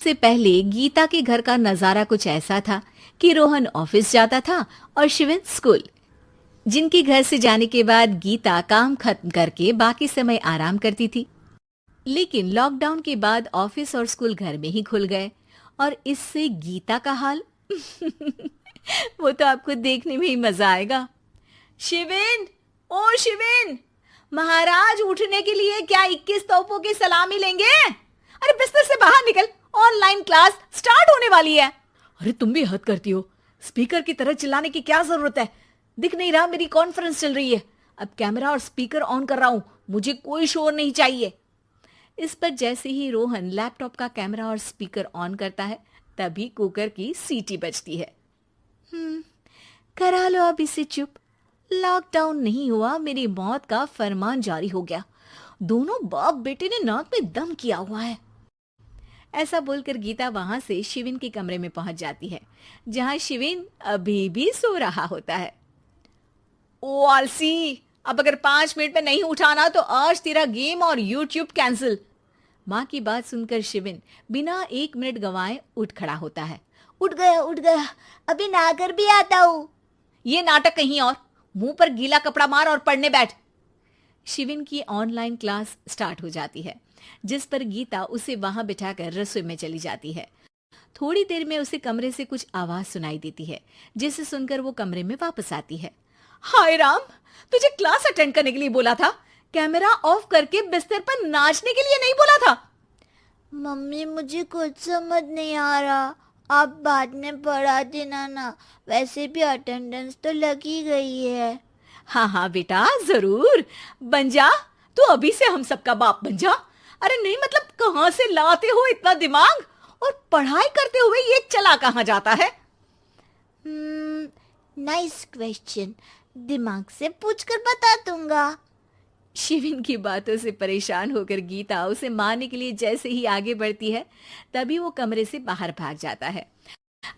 से पहले गीता के घर का नजारा कुछ ऐसा था कि रोहन ऑफिस जाता था और शिविन स्कूल। जिनके घर से जाने के बाद गीता काम खत्म करके बाकी समय आराम करती थी। लेकिन लॉकडाउन के बाद ऑफिस और स्कूल घर में ही खुल गए और इससे गीता का हाल वो तो आपको देखने में ही मजा आएगा। शिविन, ओ शिविन, महाराज उठने के लिए क्या 21 तोपों की सलामी लेंगे? अरे बिस्तर से बाहर निकल, ऑनलाइन क्लास स्टार्ट होने वाली है। अरे तुम भी हद करती हो, स्पीकर की तरह चिल्लाने की क्या जरूरत है? दिख नहीं रहा मेरी कॉन्फ्रेंस चल रही है। अब कैमरा और स्पीकर ऑन कर रहा हूं, मुझे कोई शोर नहीं चाहिए। इस पर जैसे ही रोहन लैपटॉप का कैमरा और स्पीकर ऑन करता है तभी कुकर की सीटी बजती है। करा लो अब इसे चुप। लॉकडाउन नहीं हुआ, मेरी मौत का फरमान जारी हो गया। दोनों बाप बेटे ने नाक में दम किया हुआ है। ऐसा बोलकर गीता वहां से शिविन के कमरे में पहुंच जाती है, जहां शिविन अभी भी सो रहा होता है। ओ आलसी, अब अगर 5 मिनट में नहीं उठाना तो आज तेरा गेम और यूट्यूब कैंसिल। माँ की बात सुनकर शिविन बिना 1 मिनट गंवाए उठ खड़ा होता है। उठ गया, अभी नहाकर भी आता हूँ। ये नाटक कहीं और, मुंह पर गीला कपड़ा मार और पढ़ने बैठ। शिविन की ऑनलाइन क्लास स्टार्ट हो जाती है, जिस पर गीता उसे वहां बिठाकर रसोई में चली जाती है। थोड़ी देर में उसे कमरे से कुछ आवाज सुनाई देती है, जिसे सुनकर वो कमरे में वापस आती है। हाय राम, तुझे क्लास अटेंड करने के लिए बोला था, कैमरा ऑफ करके बिस्तर पर नाचने के लिए नहीं बोला था। मम्मी मुझे कुछ समझ नहीं आ रहा, आप बाद में पढ़ा देना ना, वैसे भी अटेंडेंस तो लगी गई है। हाँ हाँ बेटा, जरूर बन जा, तू अभी से हम सबका बाप बन जा। अरे नहीं मतलब कहाँ से लाते हो इतना दिमाग, और पढ़ाई करते हुए ये चला कहाँ जाता है? नाइस क्वेश्चन, दिमाग से पूछकर बता दूंगा। शिविन की बातों से परेशान होकर गीता उसे मारने के लिए जैसे ही आगे बढ़ती है तभी वो कमरे से बाहर भाग जाता है।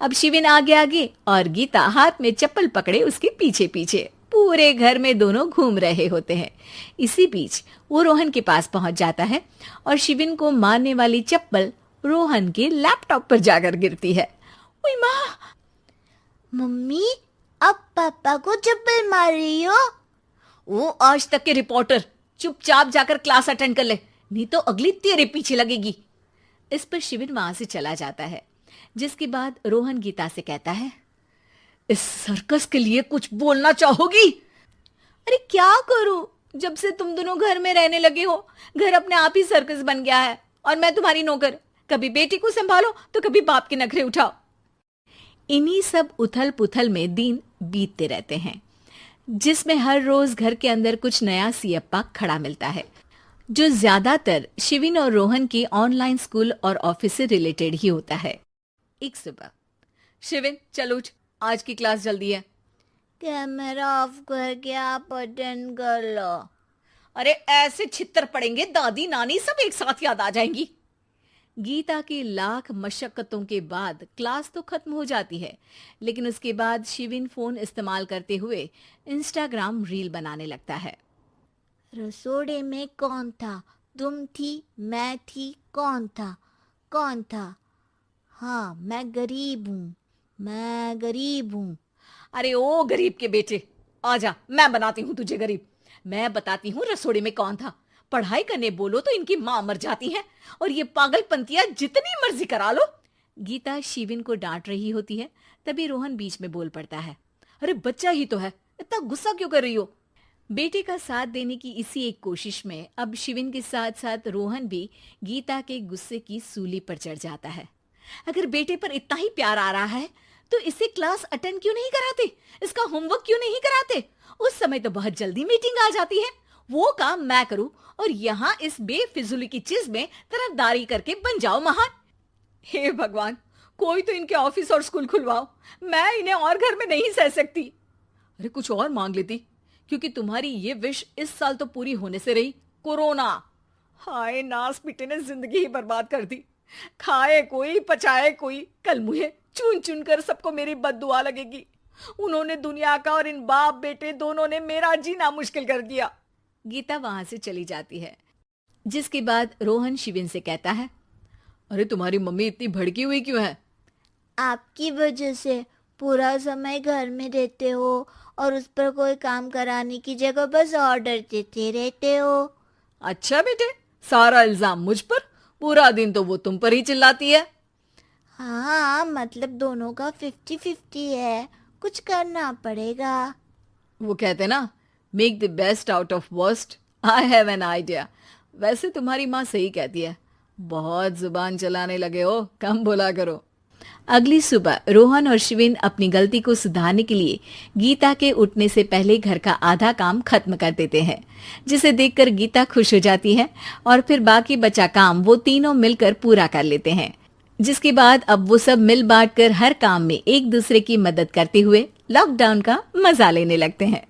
अब शिविन आगे आगे और गीता हाथ में चप्पल पकड़े उसके पीछे पीछे पूरे घर में दोनों घूम रहे होते हैं। इसी बीच वो रोहन के पास पहुंच जाता है और शिविन को मारने वाली चप्पल रोहन के लैपटॉप पर जाकर गिरती है। ओए माँ! मम्मी, अब पापा को चप्पल मार रही हो? वो आज तक के रिपोर्टर, चुपचाप जाकर क्लास अटेंड कर ले, नहीं तो अगली तेरे पीछे लगेगी। इस पर शिविन वहां से चला जाता है, जिसके बाद रोहन गीता से कहता है, इस सर्कस के लिए कुछ बोलना चाहोगी? अरे क्या करूं, जब से तुम दोनों घर में रहने लगे हो, घर अपने आप ही सर्कस बन गया है और मैं तुम्हारी नौकर। कभी बेटी को संभालो तो कभी बाप के नखरे उठाओ। इन्हीं सब उथल पुथल में दिन बीतते रहते हैं, जिसमें हर रोज घर के अंदर कुछ नया सियप्पा खड़ा मिलता है, जो ज्यादातर शिविन और रोहन के ऑनलाइन स्कूल और ऑफिस से रिलेटेड ही होता है। एक सुबह, शिविन चल उठ, आज की क्लास जल्दी है। कैमरा ऑफ करके आप अटेंड कर लो। अरे ऐसे छित्तर पड़ेंगे, दादी नानी सब एक साथ याद आ जाएंगी। गीता की लाख मशक्कतों के बाद क्लास तो खत्म हो जाती है, लेकिन उसके बाद शिविन फोन इस्तेमाल करते हुए इंस्टाग्राम रील बनाने लगता है। रसोड़े में कौन था? तुम थी, मैं थी, कौन था? कौन था? हाँ, मैं गरीब हूँ। अरे ओ गरीब के बेटे, आजा, मैं बनाती हूँ तुझे गरीब। मैं बताती हूँ रसोड़े में कौन था। पढ़ाई करने बोलो तो इनकी माँ मर जाती है, और ये पागलपंतियां जितनी मर्जी करा लो। गीता शिविन को डांट रही होती है, तभी रोहन बीच में बोल पड़ता है। अरे बच्चा ही तो है, इतना गुस्सा क्यों कर रही हो? बेटे का साथ देने की इसी एक कोशिश में अब शिविन के साथ साथ रोहन भी गीता के गुस्से की सूली पर चढ़ जाता है। अगर बेटे पर इतना ही प्यार आ रहा है तो इसे क्लास अटेंड क्यों नहीं कराते, इसका होमवर्क क्यों नहीं कराते? उस समय तो बहुत जल्दी मीटिंग आ जाती है, वो काम मैं करूं और यहाँ इस बेफिजुली की चीज में तरफदारी करके बन जाओ महान। हे भगवान, कोई तो इनके ऑफिस और स्कूल खुलवाओ, मैं इन्हें और घर में नहीं सह सकती। अरे कुछ और मांग लेती, क्योंकि तुम्हारी ये विश इस साल तो पूरी होने से रही, कोरोना। हाय नास पिटे ने जिंदगी ही बर्बाद कर दी। खाए कोई पचाए कोई, कल मुझे चुन चुन कर सबको मेरी बद्दुआ लगेगी। उन्होंने दुनिया का और इन बाप बेटे दोनों ने मेरा जीना मुश्किल कर दिया। गीता वहां से चली जाती है, जिसके बाद रोहन शिविन से कहता है, अरे तुम्हारी मम्मी इतनी भड़की हुई क्यों है? आपकी वजह से पूरा समय घर में रहते हो और उस पर कोई काम कराने की जगह बस ऑर्डर देते रहते हो। अच्छा बेटे, सारा इल्जाम मुझ पर, पूरा दिन तो वो तुम पर ही चिल्लाती है। हाँ, मतलब दोनों का 50-50 है, कुछ करना पड़ेगा। वो कहते ना, make the best out of worst. I have an idea. वैसे तुम्हारी माँ सही कहती है, बहुत जुबान चलाने लगे हो, कम बोला करो। अगली सुबह रोहन और शिविन अपनी गलती को सुधारने के लिए गीता के उठने से पहले घर का आधा काम खत्म कर देते हैं, जिसे देखकर गीता खुश हो जाती है और फिर बाकी बचा काम वो तीनों मिलकर पूरा कर लेते हैं। जिसके बाद अब वो सब मिल बांट कर हर काम में एक दूसरे की मदद करते हुए लॉकडाउन का मजा लेने लगते हैं।